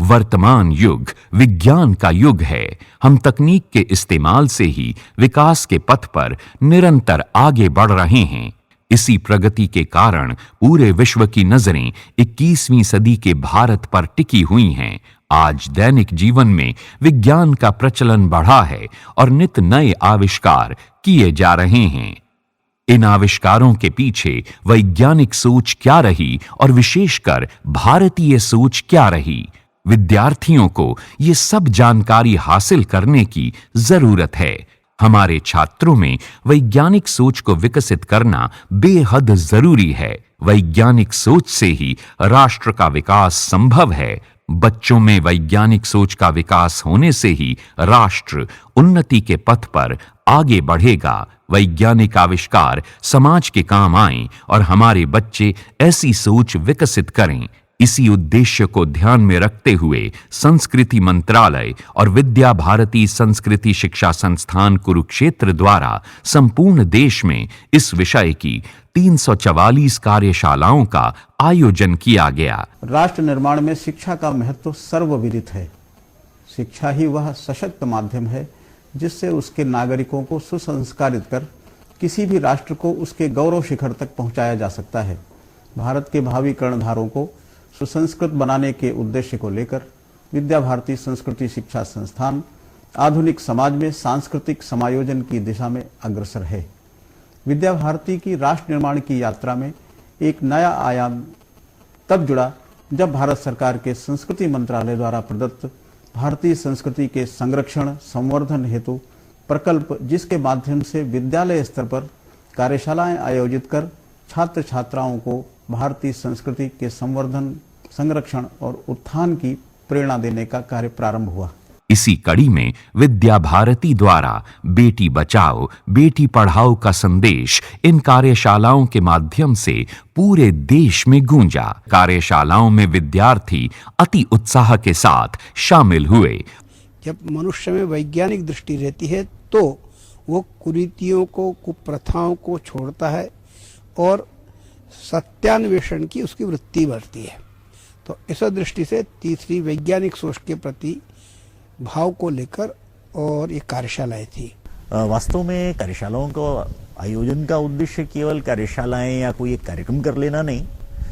वर्तमान युग विज्ञान का युग है। हम तकनीक के इस्तेमाल से ही विकास के पथ पर निरंतर आगे बढ़ रहे हैं। इसी प्रगति के कारण पूरे विश्व की नजरें 21वीं सदी के भारत पर टिकी हुई हैं। आज दैनिक जीवन में विज्ञान का प्रचलन बढ़ा है और नित नए आविष्कार किए जा रहे हैं। इन आविष्कारों के पीछे वैज्ञानिक सोच क्या रही और विशेषकर भारतीय सोच क्या रही, विद्यार्थियों को ये सब जानकारी हासिल करने की जरूरत है। हमारे छात्रों में वैज्ञानिक सोच को विकसित करना बेहद जरूरी है। वैज्ञानिक सोच से ही राष्ट्र का विकास संभव है। बच्चों में वैज्ञानिक सोच का विकास होने से ही राष्ट्र उन्नति के पथ पर आगे बढ़ेगा। वैज्ञानिक आविष्कार समाज के काम आएं और हमारे बच्चे ऐसी सोच विकसित करें। इसी उद्देश्य को ध्यान में रखते हुए संस्कृति मंत्रालय और विद्या भारती संस्कृति शिक्षा संस्थान कुरुक्षेत्र द्वारा संपूर्ण देश में इस विषय की 344 कार्यशालाओं का आयोजन किया गया। राष्ट्र निर्माण में शिक्षा का महत्व सर्वविदित है। शिक्षा ही वह सशक्त माध्यम है जिससे उसके नागरिकों को सुसंस्कारित कर किसी भी राष्ट्र को उसके गौरव शिखर तक पहुंचाया जा सकता है। भारत के भावी कर्णधारों को सुसंस्कृत बनाने के उद्देश्य को लेकर विद्या भारती संस्कृति शिक्षा संस्थान आधुनिक समाज में सांस्कृतिक समायोजन की दिशा में अग्रसर है। विद्या भारती की राष्ट्र निर्माण की यात्रा में एक नया आयाम तब जुड़ा जब भारत सरकार के संस्कृति मंत्रालय द्वारा प्रदत्त भारतीय संस्कृति के संरक्षण संवर्धन हेतु प्रकल्प, जिसके माध्यम से विद्यालय स्तर पर कार्यशालाएं आयोजित कर छात्र छात्राओं को भारतीय संस्कृति के संवर्धन, संरक्षण और उत्थान की प्रेरणा देने का कार्य प्रारंभ हुआ। इसी कड़ी में विद्या भारती द्वारा बेटी बचाओ बेटी पढ़ाओ का संदेश इन कार्यशालाओं के माध्यम से पूरे देश में गूंजा। कार्यशालाओं में विद्यार्थी अति उत्साह के साथ शामिल हुए। जब मनुष्य में वैज्ञानिक दृष्टि रहती है तो वो कुरीतियों को, कुप्रथाओं को छोड़ता है और सत्यान्वेषण की उसकी वृत्ति बढ़ती है। तो इस दृष्टि से तीसरी वैज्ञानिक सोच के प्रति भाव को लेकर और ये कार्यशालाएं थी। वास्तव में कार्यशालाओं का आयोजन का उद्देश्य केवल कार्यशालाएं या कोई एक कार्यक्रम कर लेना नहीं,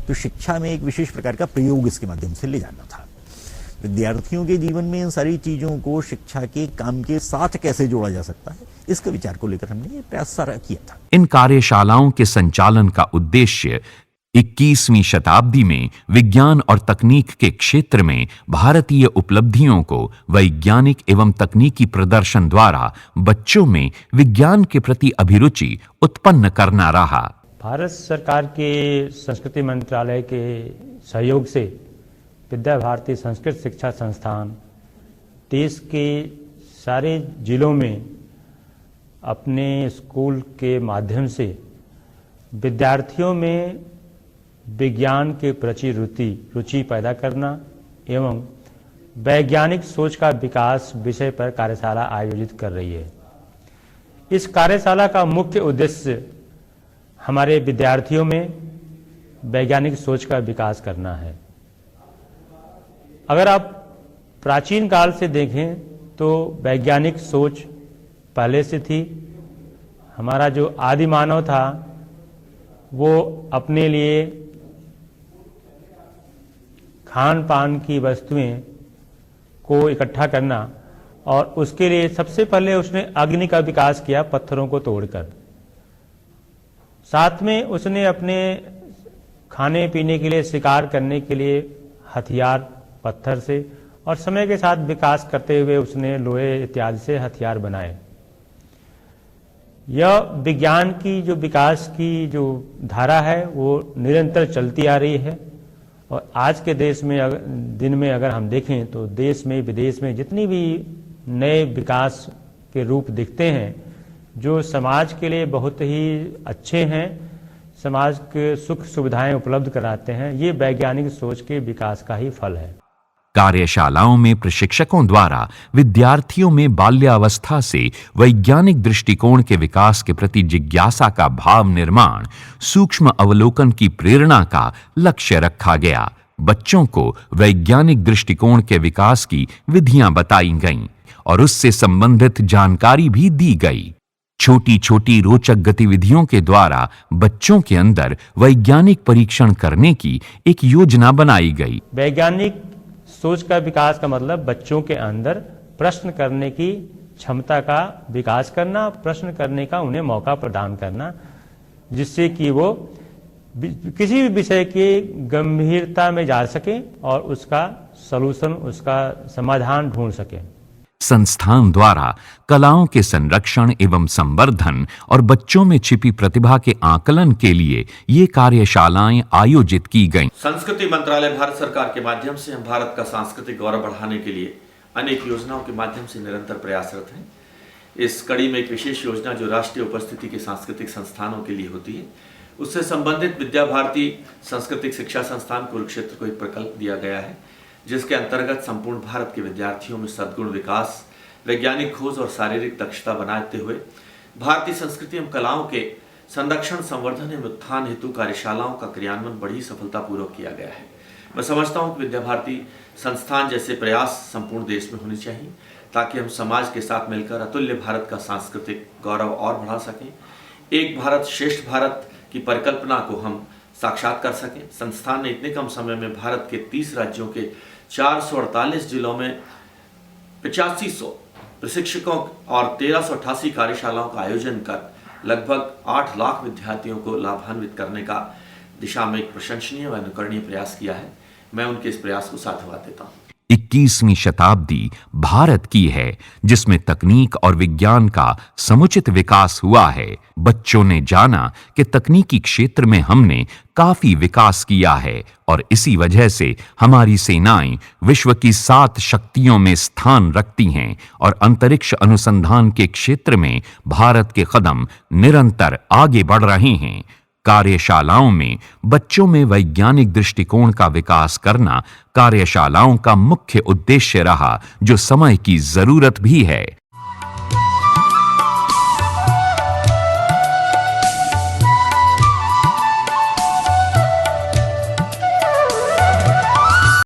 तो शिक्षा में एक विशेष प्रकार का प्रयोग इसके माध्यम से ले जाना था। विद्यार्थियों के जीवन में इन सारी चीजों को शिक्षा के काम के साथ कैसे जोड़ा जा सकता है, इसके विचार को लेकर हमने ये प्रयास सारा किया था। इन कार्यशालाओं के संचालन का उद्देश्य 21वीं शताब्दी में विज्ञान और तकनीक के क्षेत्र में भारतीय उपलब्धियों को वैज्ञानिक एवं तकनीकी प्रदर्शन द्वारा बच्चों में विज्ञान के प्रति अभिरुचि उत्पन्न करना रहा। भारत सरकार के संस्कृति मंत्रालय के सहयोग से विद्या भारती संस्कृत शिक्षा संस्थान देश के सारे जिलों में अपने स्कूल के माध्यम से विद्यार्थियों में विज्ञान के प्रति रुचि पैदा करना एवं वैज्ञानिक सोच का विकास विषय पर कार्यशाला आयोजित कर रही है। इस कार्यशाला का मुख्य उद्देश्य हमारे विद्यार्थियों में वैज्ञानिक सोच का विकास करना है। अगर आप प्राचीन काल से देखें तो वैज्ञानिक सोच पहले से थी। हमारा जो आदि मानव था वो अपने लिए खान पान की वस्तुएं को इकट्ठा करना और उसके लिए सबसे पहले उसने अग्नि का विकास किया पत्थरों को तोड़कर। साथ में उसने अपने खाने पीने के लिए, शिकार करने के लिए हथियार पत्थर से, और समय के साथ विकास करते हुए उसने लोहे इत्यादि से हथियार बनाए। यह विज्ञान की जो विकास की जो धारा है वो निरंतर चलती आ रही है। और आज के देश में दिन में अगर हम देखें तो देश में विदेश में जितनी भी नए विकास के रूप दिखते हैं जो समाज के लिए बहुत ही अच्छे हैं, समाज के सुख सुविधाएं उपलब्ध कराते हैं, ये वैज्ञानिक सोच के विकास का ही फल है। कार्यशालाओं में प्रशिक्षकों द्वारा विद्यार्थियों में बाल्यावस्था से वैज्ञानिक दृष्टिकोण के विकास के प्रति जिज्ञासा का भाव निर्माण, सूक्ष्म अवलोकन की प्रेरणा का लक्ष्य रखा गया। बच्चों को वैज्ञानिक दृष्टिकोण के विकास की विधियां बताई गईं और उससे संबंधित जानकारी भी दी गई। छोटी छोटी रोचक गतिविधियों के द्वारा बच्चों के अंदर वैज्ञानिक परीक्षण करने की एक योजना बनाई गई। वैज्ञानिक सोच का विकास का मतलब बच्चों के अंदर प्रश्न करने की क्षमता का विकास करना, प्रश्न करने का उन्हें मौका प्रदान करना, जिससे कि वो किसी भी विषय की गंभीरता में जा सके और उसका सलूशन, उसका समाधान ढूंढ सके। संस्थान द्वारा कलाओं के संरक्षण एवं संवर्धन और बच्चों में छिपी प्रतिभा के आकलन के लिए ये कार्यशालाएं आयोजित की गईं। संस्कृति मंत्रालय भारत सरकार के माध्यम से हम भारत का सांस्कृतिक गौरव बढ़ाने के लिए अनेक योजनाओं के माध्यम से निरंतर प्रयासरत हैं। इस कड़ी में एक विशेष योजना जो राष्ट्रीय उपस्थिति के सांस्कृतिक संस्थानों के लिए होती है, उससे संबंधित विद्या भारती सांस्कृतिक शिक्षा संस्थान कुरुक्षेत्र को एक प्रकल्प दिया गया है, जिसके अंतर्गत संपूर्ण भारत के विद्यार्थियों में सद्गुण विकास, वैज्ञानिक खोज और शारीरिक दक्षता बनाते हुए भारतीय संस्कृति एवं कलाओं के संरक्षण, संवर्धन एवं उत्थान हेतु कार्यशालाओं का क्रियान्वयन बड़ी सफलतापूर्वक किया गया है। मैं समझता हूँ कि विद्या भारती संस्थान जैसे प्रयास संपूर्ण देश में होने चाहिए, ताकि हम समाज के साथ मिलकर अतुल्य भारत का सांस्कृतिक गौरव और बढ़ा सकें, एक भारत श्रेष्ठ भारत की परिकल्पना को हम साक्षात कर सकें। संस्थान ने इतने कम समय में भारत के 30 राज्यों के 448 जिलों में 8500 प्रशिक्षकों और 1388 कार्यशालाओं का आयोजन कर लगभग 8 लाख विद्यार्थियों को लाभान्वित करने का दिशा में एक प्रशंसनीय व अनुकरणीय प्रयास किया है। मैं उनके इस प्रयास को साधुवाद देता हूँ। 21वीं शताब्दी भारत की है, जिसमें तकनीक और विज्ञान का समुचित विकास हुआ है। बच्चों ने जाना कि तकनीकी क्षेत्र में हमने काफी विकास किया है और इसी वजह से हमारी सेनाएं विश्व की 7 शक्तियों में स्थान रखती हैं और अंतरिक्ष अनुसंधान के क्षेत्र में भारत के कदम निरंतर आगे बढ़ रहे हैं। कार्यशालाओं में बच्चों में वैज्ञानिक दृष्टिकोण का विकास करना कार्यशालाओं का मुख्य उद्देश्य रहा, जो समय की जरूरत भी है।